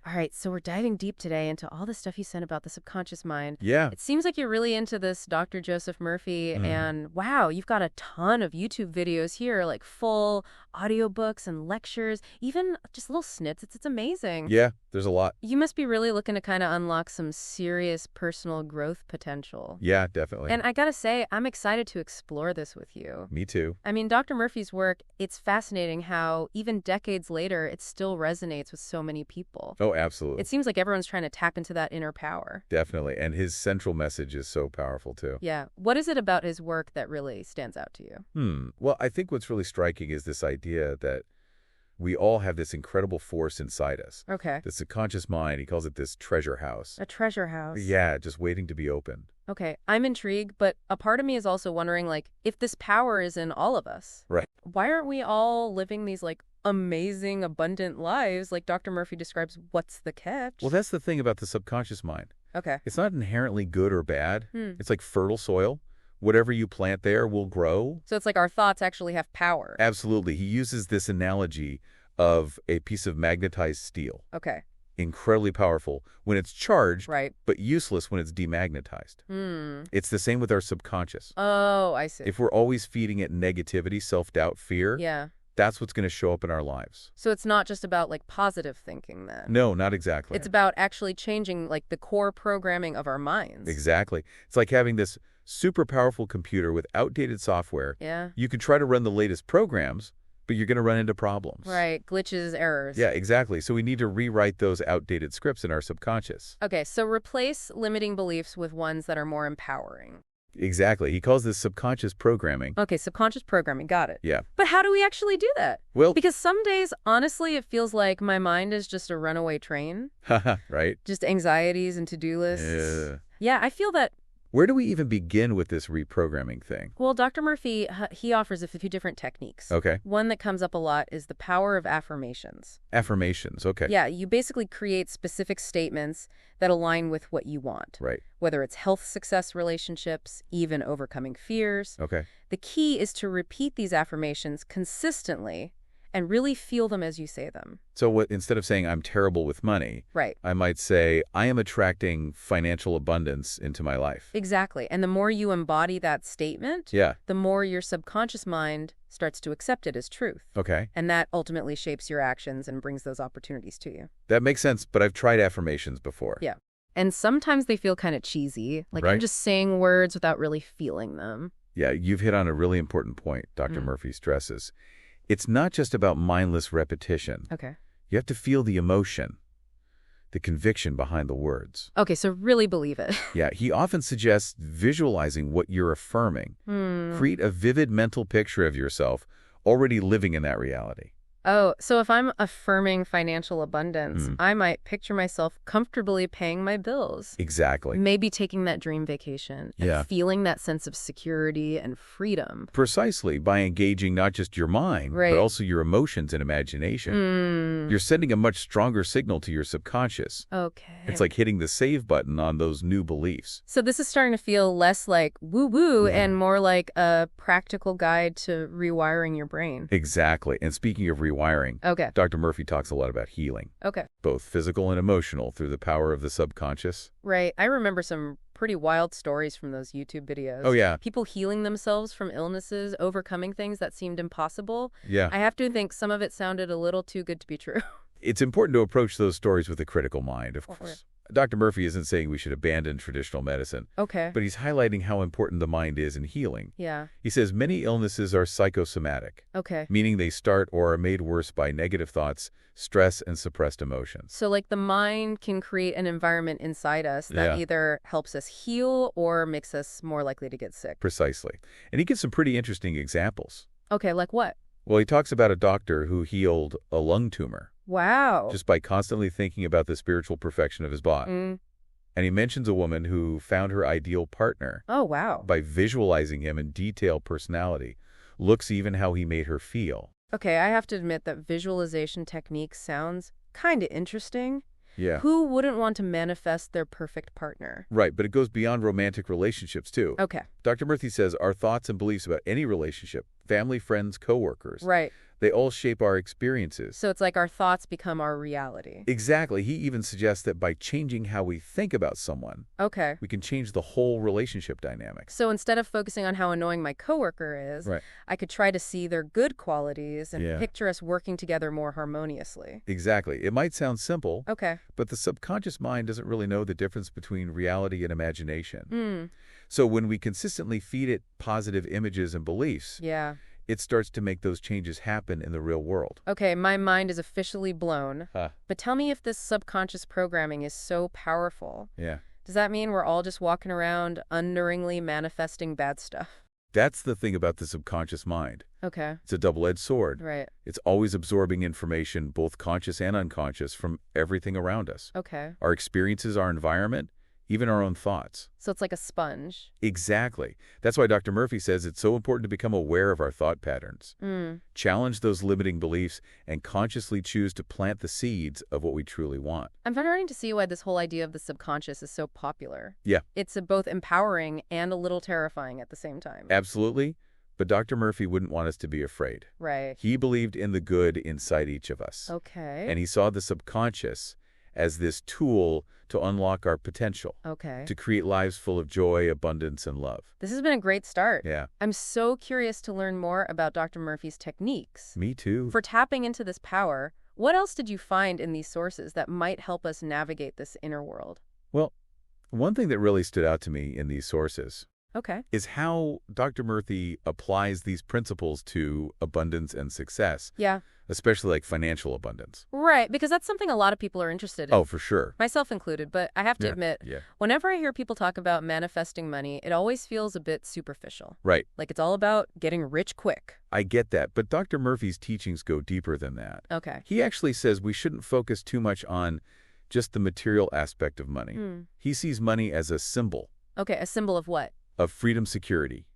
All right, so we're diving deep today into all the stuff you sent about the subconscious mind. Yeah. It seems like you're really into this Dr. Joseph Murphy, Mhm. and wow, you've got a ton of YouTube videos here, like full audiobooks and lectures, even just little snippets. It's amazing. Yeah, there's a lot. You must be really looking to kind of unlock some serious personal growth potential. Yeah, definitely. And I gotta say, I'm excited to explore this with you. Me too. I mean, Dr. Murphy's work, it's fascinating how even decades later, it still resonates with so many people. Oh, absolutely. It seems like everyone's trying to tap into that inner power. Definitely. And his central message is so powerful too. Yeah. What is it about his work that really stands out to you? Well, I think what's really striking is this idea that we all have this incredible force inside us. Okay. The subconscious mind, he calls it this treasure house. A treasure house. Yeah, just waiting to be opened. Okay. I'm intrigued, but a part of me is also wondering, like, if this power is in all of us, Right. why aren't we all living these, like, amazing, abundant lives like Dr. Murphy describes? What's the catch? Well, that's the thing about the subconscious mind. Okay. It's not inherently good or bad. It's like fertile soil. Whatever you plant there will grow. So it's like our thoughts actually have power. Absolutely. He uses this analogy of a piece of magnetized steel. Okay. Incredibly powerful when it's charged, Right. but useless when it's demagnetized. It's the same with our subconscious. Oh, I see. If we're always feeding it negativity, self-doubt, fear, Yeah. that's what's going to show up in our lives. So it's not just about, like, positive thinking then. No, not exactly. It's about actually changing, like, the core programming of our minds. Exactly. It's like having this super powerful computer with outdated software. Yeah. You can try to run the latest programs, but you're going to run into problems. Right. Glitches, errors. Yeah, exactly. So we need to rewrite those outdated scripts in our subconscious. Okay, so replace limiting beliefs with ones that are more empowering. Exactly. He calls this subconscious programming. Okay, subconscious programming. Got it. Yeah. But how do we actually do that? Well, Because some days, honestly, it feels like my mind is just a runaway train. right? Just anxieties and to-do lists. Yeah. Yeah, I feel that. Where do we even begin with this reprogramming thing? Well, Dr. Murphy, he offers a few different techniques. Okay. One that comes up a lot is the power of affirmations. Affirmations. Okay. Yeah, you basically create specific statements that align with what you want. Right. Whether it's health, success, relationships, even overcoming fears. Okay. The key is to repeat these affirmations consistently and really feel them as you say them. So what, instead of saying I'm terrible with money, Right. I might say I am attracting financial abundance into my life. Exactly. And the more you embody that statement, Yeah. the more your subconscious mind starts to accept it as truth. Okay. And that ultimately shapes your actions and brings those opportunities to you. That makes sense, but I've tried affirmations before. Yeah. And sometimes they feel kind of cheesy, like you're Right. just saying words without really feeling them. Yeah, you've hit on a really important point, Dr. Murphy stresses. It's not just about mindless repetition. Okay. You have to feel the emotion, the conviction behind the words. Okay, so really believe it. Yeah, he often suggests visualizing what you're affirming. Create a vivid mental picture of yourself already living in that reality. Oh, so if I'm affirming financial abundance, I might picture myself comfortably paying my bills. Exactly. Maybe taking that dream vacation. Yeah. And feeling that sense of security and freedom. Precisely, by engaging not just your mind, Right. but also your emotions and imagination. You're sending a much stronger signal to your subconscious. Okay. It's like hitting the save button on those new beliefs. So this is starting to feel less like woo-woo and more like a practical guide to rewiring your brain. Exactly. And speaking of rewiring, Okay. Dr. Murphy talks a lot about healing, Okay. both physical and emotional, through the power of the subconscious. Right. I remember some pretty wild stories from those YouTube videos. Oh, yeah. People healing themselves from illnesses, overcoming things that seemed impossible. Yeah. I have to think some of it sounded a little too good to be true. It's important to approach those stories with a critical mind, of Sure. course. Dr. Murphy isn't saying we should abandon traditional medicine, Okay. but he's highlighting how important the mind is in healing. Yeah. He says many illnesses are psychosomatic, Okay. meaning they start or are made worse by negative thoughts, stress, and suppressed emotions. So like the mind can create an environment inside us that Yeah. either helps us heal or makes us more likely to get sick. Precisely. And he gives some pretty interesting examples. Okay, like what? Well, he talks about a doctor who healed a lung tumor Wow. just by constantly thinking about the spiritual perfection of his bot. Mm. And he mentions a woman who found her ideal partner Oh, wow. by visualizing him in detailed personality, looks, even how he made her feel. Okay, I have to admit that visualization technique sounds kind of interesting. Yeah. Who wouldn't want to manifest their perfect partner? Right, but it goes beyond romantic relationships, too. Okay. Dr. Murphy says our thoughts and beliefs about any relationship, family, friends, coworkers, Right. They all shape our experiences. So it's like our thoughts become our reality. Exactly. He even suggests that by changing how we think about someone, Okay. we can change the whole relationship dynamics. So instead of focusing on how annoying my coworker is, Right. I could try to see their good qualities and Yeah. picture us working together more harmoniously. Exactly. It might sound simple, Okay. but the subconscious mind doesn't really know the difference between reality and imagination. Hmm. So when we consistently feed it positive images and beliefs, Yeah. it starts to make those changes happen in the real world. Okay, my mind is officially blown. Huh. But tell me, if this subconscious programming is so powerful, Yeah. does that mean we're all just walking around unknowingly manifesting bad stuff? That's the thing about the subconscious mind. Okay. It's a double-edged sword. Right. It's always absorbing information, both conscious and unconscious, from everything around us. Okay. Our experiences, our environment, even our own thoughts. So it's like a sponge. Exactly. That's why Dr. Murphy says it's so important to become aware of our thought patterns. Challenge those limiting beliefs and consciously choose to plant the seeds of what we truly want. I'm starting to see why this whole idea of the subconscious is so popular. Yeah. It's both empowering and a little terrifying at the same time. Absolutely. But Dr. Murphy wouldn't want us to be afraid. Right. He believed in the good inside each of us. Okay. And he saw the subconscious as this tool to unlock our potential, Okay. to create lives full of joy, abundance, and love. This has been a great start. Yeah. I'm so curious to learn more about Dr. Murphy's techniques. Me too. For tapping into this power, what else did you find in these sources that might help us navigate this inner world? Well, one thing that really stood out to me in these sources Okay. is how Dr. Murphy applies these principles to abundance and success, Yeah. especially like financial abundance. Right, because that's something a lot of people are interested in. Oh, for sure. Myself included, but I have to admit, Yeah. whenever I hear people talk about manifesting money, it always feels a bit superficial. Right. Like it's all about getting rich quick. I get that, but Dr. Murphy's teachings go deeper than that. Okay. He actually says we shouldn't focus too much on just the material aspect of money. He sees money as a symbol Okay, a symbol of what? of freedom, security,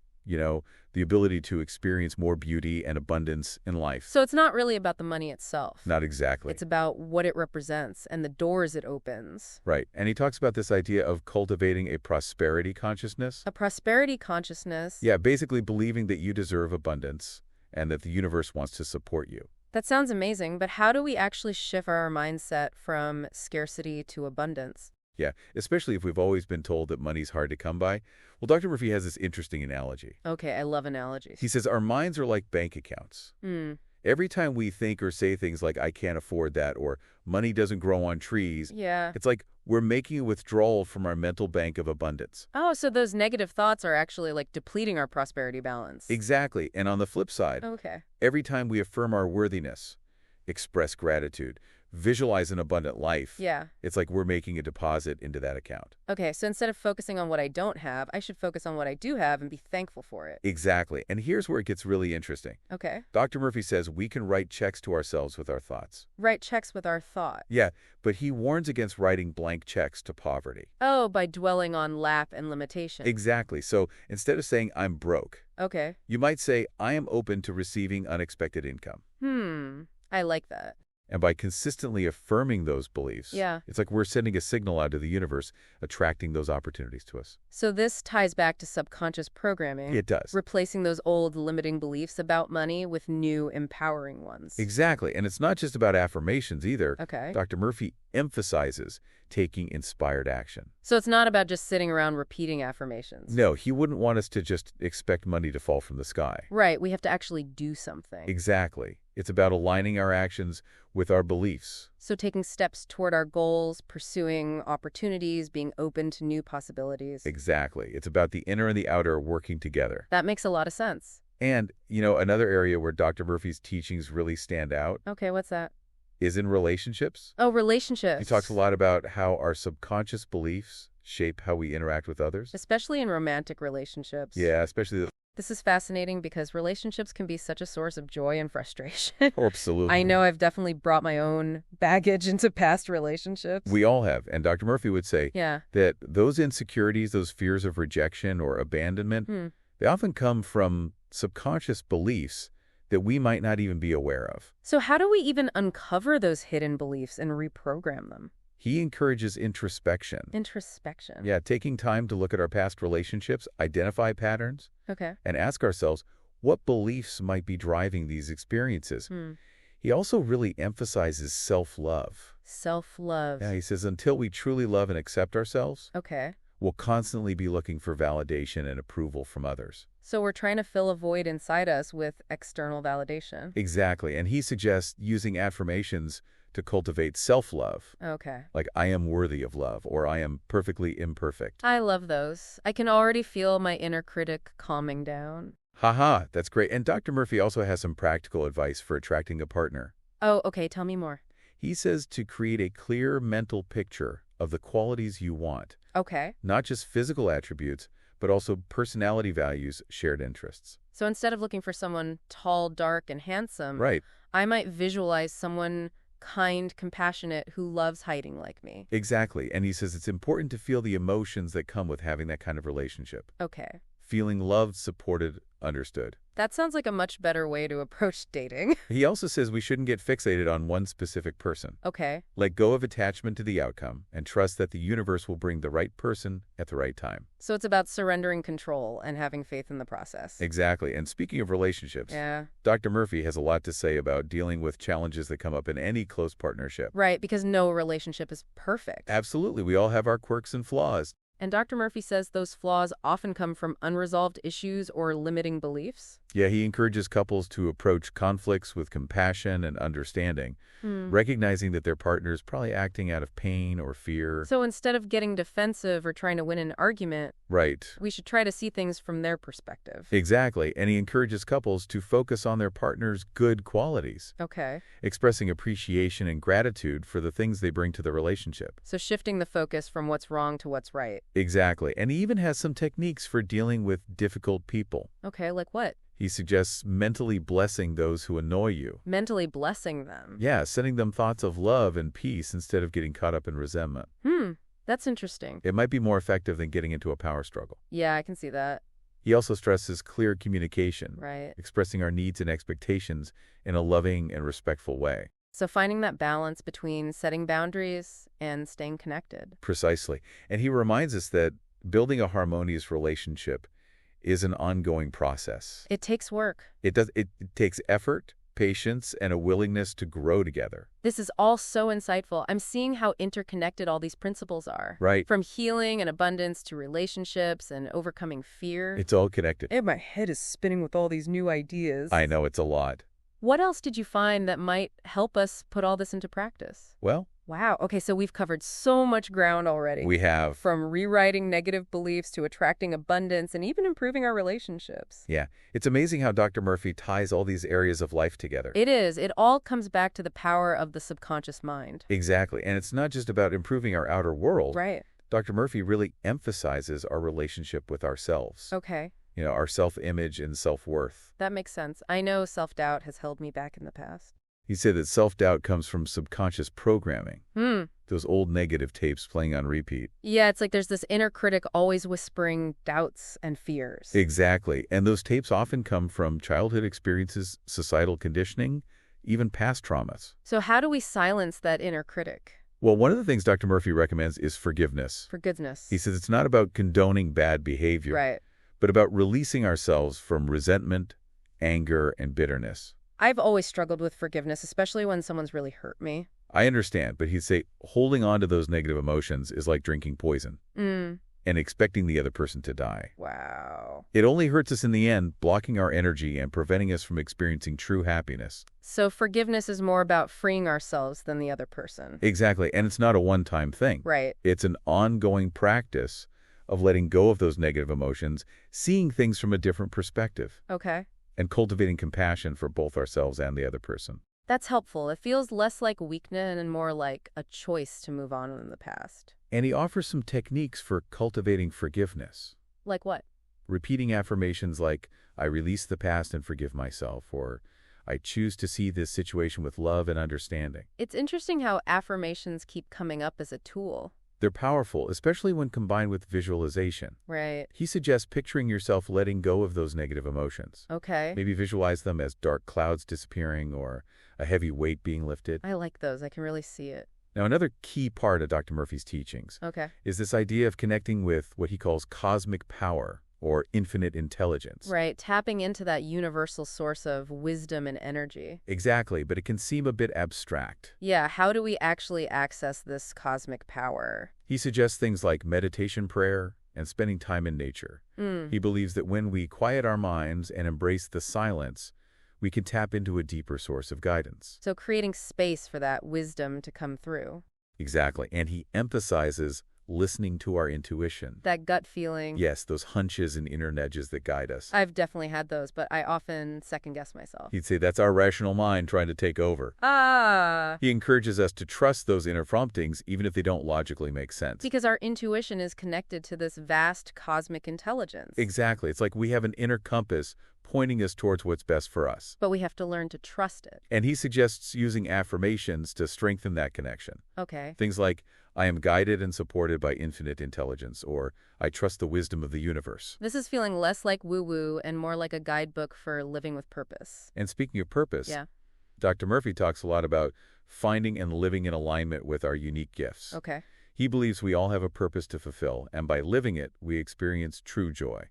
the ability to experience more beauty and abundance in life. So it's not really about the money itself. Not exactly. It's about what it represents and the doors it opens. Right. And he talks about this idea of cultivating a prosperity consciousness. A prosperity consciousness. Yeah, basically believing that you deserve abundance and that the universe wants to support you. That sounds amazing, but how do we actually shift our mindset from scarcity to abundance? Yeah, especially if we've always been told that money's hard to come by. Well, Dr. Murphy has this interesting analogy. Okay, I love analogies. He says our minds are like bank accounts. Every time we think or say things like, I can't afford that, or money doesn't grow on trees, Yeah. it's like we're making a withdrawal from our mental bank of abundance. Oh, so those negative thoughts are actually like depleting our prosperity balance. Exactly. And on the flip side, Okay. every time we affirm our worthiness, express gratitude, visualize an abundant life, Yeah. it's like we're making a deposit into that account. Okay, so instead of focusing on what I don't have, I should focus on what I do have and be thankful for it. Exactly. And here's where it gets really interesting. Okay. Dr. Murphy says we can write checks to ourselves with our thoughts. Write checks with our thought. Yeah, but he warns against writing blank checks to poverty. Oh, by dwelling on lack and limitation. Exactly. So instead of saying, I'm broke, Okay. you might say, I am open to receiving unexpected income. I like that. And by consistently affirming those beliefs, Yeah. it's like we're sending a signal out to the universe, attracting those opportunities to us. So this ties back to subconscious programming. It does. Replacing those old limiting beliefs about money with new empowering ones. Exactly. And it's not just about affirmations either. Okay. Dr. Murphy emphasizes taking inspired action. So it's not about just sitting around repeating affirmations. No, he wouldn't want us to just expect money to fall from the sky. Right, we have to actually do something. Exactly. It's about aligning our actions with our beliefs. So taking steps toward our goals, pursuing opportunities, being open to new possibilities. Exactly. It's about the inner and the outer working together. That makes a lot of sense. And, another area where Dr. Murphy's teachings really stand out Okay, what's that? is in relationships. Oh, relationships. He talks a lot about how our subconscious beliefs shape how we interact with others. Especially in romantic relationships. Yeah, especially This is fascinating because relationships can be such a source of joy and frustration. absolutely. I know I've definitely brought my own baggage into past relationships. We all have. And Dr. Murphy would say Yeah. that those insecurities, those fears of rejection or abandonment, they often come from subconscious beliefs that we might not even be aware of. So how do we even uncover those hidden beliefs and reprogram them? He encourages introspection. Introspection. Yeah, taking time to look at our past relationships, identify patterns, Okay. and ask ourselves, what beliefs might be driving these experiences. Hmm. He also really emphasizes self-love. Self-love. Yeah, he says until we truly love and accept ourselves, Okay. we'll constantly be looking for validation and approval from others. So we're trying to fill a void inside us with external validation. Exactly, and he suggests using affirmations to cultivate self-love, Okay. like I am worthy of love or I am perfectly imperfect. I love those. I can already feel my inner critic calming down. Haha, that's great. And Dr. Murphy also has some practical advice for attracting a partner. Oh, okay. Tell me more. He says to create a clear mental picture of the qualities you want, Okay. not just physical attributes, but also personality values, shared interests. So instead of looking for someone tall, dark, and handsome, Right, I might visualize someone kind, compassionate, who loves hiding like me. exactly. And he says it's important to feel the emotions that come with having that kind of relationship. Okay. Feeling loved, supported, understood. That sounds like a much better way to approach dating. He also says we shouldn't get fixated on one specific person. Okay. Let go of attachment to the outcome and trust that the universe will bring the right person at the right time. So it's about surrendering control and having faith in the process. Exactly. And speaking of relationships, Yeah. Dr. Murphy has a lot to say about dealing with challenges that come up in any close partnership. Right, because no relationship is perfect. Absolutely. We all have our quirks and flaws. And Dr. Murphy says those flaws often come from unresolved issues or limiting beliefs. Yeah, he encourages couples to approach conflicts with compassion and understanding, recognizing that their partner is probably acting out of pain or fear. So instead of getting defensive or trying to win an argument, Right. we should try to see things from their perspective. Exactly. And he encourages couples to focus on their partner's good qualities, Okay. expressing appreciation and gratitude for the things they bring to the relationship. So shifting the focus from what's wrong to what's right. Exactly. And he even has some techniques for dealing with difficult people. Okay, like what? He suggests mentally blessing those who annoy you. Mentally blessing them. Yeah, sending them thoughts of love and peace instead of getting caught up in resentment. That's interesting. It might be more effective than getting into a power struggle. Yeah, I can see that. He also stresses clear communication, Right. expressing our needs and expectations in a loving and respectful way. So finding that balance between setting boundaries and staying connected. Precisely. And he reminds us that building a harmonious relationship is an ongoing process. It takes work. It takes effort, patience, and a willingness to grow together. This is all so insightful. I'm seeing how interconnected all these principles are. Right. From healing and abundance to relationships and overcoming fear. It's all connected. And my head is spinning with all these new ideas. I know it's a lot. What else did you find that might help us put all this into practice? Well, Wow. Okay, so we've covered so much ground already. we have. From rewriting negative beliefs to attracting abundance and even improving our relationships. Yeah. It's amazing how Dr. Murphy ties all these areas of life together. It is. It all comes back to the power of the subconscious mind. Exactly. And it's not just about improving our outer world. Right. Dr. Murphy really emphasizes our relationship with ourselves. Okay. Our self-image and self-worth. That makes sense. I know self-doubt has held me back in the past. He said that self-doubt comes from subconscious programming, Hmm. those old negative tapes playing on repeat. Yeah, it's like there's this inner critic always whispering doubts and fears. Exactly. And those tapes often come from childhood experiences, societal conditioning, even past traumas. So how do we silence that inner critic? Well, one of the things Dr. Murphy recommends is forgiveness. For goodness. He says it's not about condoning bad behavior, Right. but about releasing ourselves from resentment, anger, and bitterness. I've always struggled with forgiveness, especially when someone's really hurt me. I understand, but he'd say holding on to those negative emotions is like drinking poison and expecting the other person to die. Wow. It only hurts us in the end, blocking our energy and preventing us from experiencing true happiness. So forgiveness is more about freeing ourselves than the other person. Exactly, and it's not a one-time thing. Right. It's an ongoing practice of letting go of those negative emotions, seeing things from a different perspective, Okay. and cultivating compassion for both ourselves and the other person. That's helpful. It feels less like weakness and more like a choice to move on in the past. And he offers some techniques for cultivating forgiveness. Like what? Repeating affirmations like, I release the past and forgive myself, or I choose to see this situation with love and understanding. It's interesting how affirmations keep coming up as a tool. They're powerful, especially when combined with visualization. Right. He suggests picturing yourself letting go of those negative emotions. Okay. Maybe visualize them as dark clouds disappearing or a heavy weight being lifted. I like those. I can really see it. Now, another key part of Dr. Murphy's teachings Okay. is this idea of connecting with what he calls cosmic power, or infinite intelligence. Right, tapping into that universal source of wisdom and energy. Exactly, but it can seem a bit abstract. Yeah, how do we actually access this cosmic power? He suggests things like meditation prayer and spending time in nature. He believes that when we quiet our minds and embrace the silence, we can tap into a deeper source of guidance. So creating space for that wisdom to come through. Exactly, and he emphasizes listening to our intuition. That gut feeling. Yes, those hunches and inner nudges that guide us. I've definitely had those, but I often second-guess myself. He'd say that's our rational mind trying to take over. Ah! He encourages us to trust those inner promptings even if they don't logically make sense. Because our intuition is connected to this vast cosmic intelligence. Exactly. It's like we have an inner compass pointing us towards what's best for us. But we have to learn to trust it. And he suggests using affirmations to strengthen that connection. Okay. Things like, I am guided and supported by infinite intelligence, or I trust the wisdom of the universe. This is feeling less like woo-woo and more like a guidebook for living with purpose. And speaking of purpose, Yeah. Dr. Murphy talks a lot about finding and living in alignment with our unique gifts. Okay. He believes we all have a purpose to fulfill, and by living it, we experience true joy.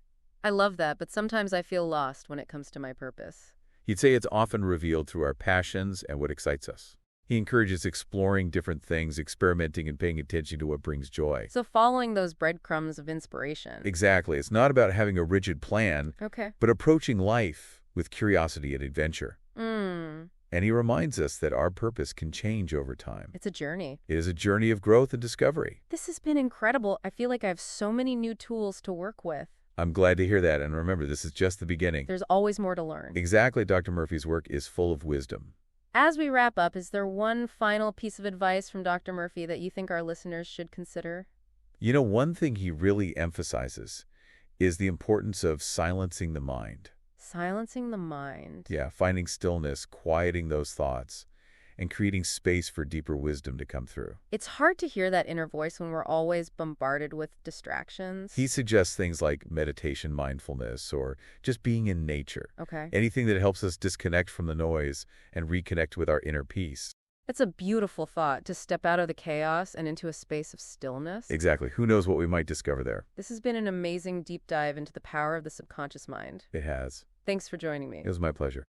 I love that, but sometimes I feel lost when it comes to my purpose. He'd say it's often revealed through our passions and what excites us. He encourages exploring different things, experimenting, and paying attention to what brings joy. So following those breadcrumbs of inspiration. Exactly. It's not about having a rigid plan, Okay. but approaching life with curiosity and adventure. And he reminds us that our purpose can change over time. It's a journey. It is a journey of growth and discovery. This has been incredible. I feel like I have so many new tools to work with. I'm glad to hear that, and remember, this is just the beginning. There's always more to learn. Exactly, Dr. Murphy's work is full of wisdom. As we wrap up, is there one final piece of advice from Dr. Murphy that you think our listeners should consider? You know, one thing he really emphasizes is the importance of silencing the mind. Silencing the mind. Yeah, finding stillness, quieting those thoughts, and creating space for deeper wisdom to come through. It's hard to hear that inner voice when we're always bombarded with distractions. He suggests things like meditation, mindfulness, or just being in nature. Okay. Anything that helps us disconnect from the noise and reconnect with our inner peace. It's a beautiful thought to step out of the chaos and into a space of stillness. Exactly. Who knows what we might discover there? This has been an amazing deep dive into the power of the subconscious mind. It has. Thanks for joining me. It was my pleasure.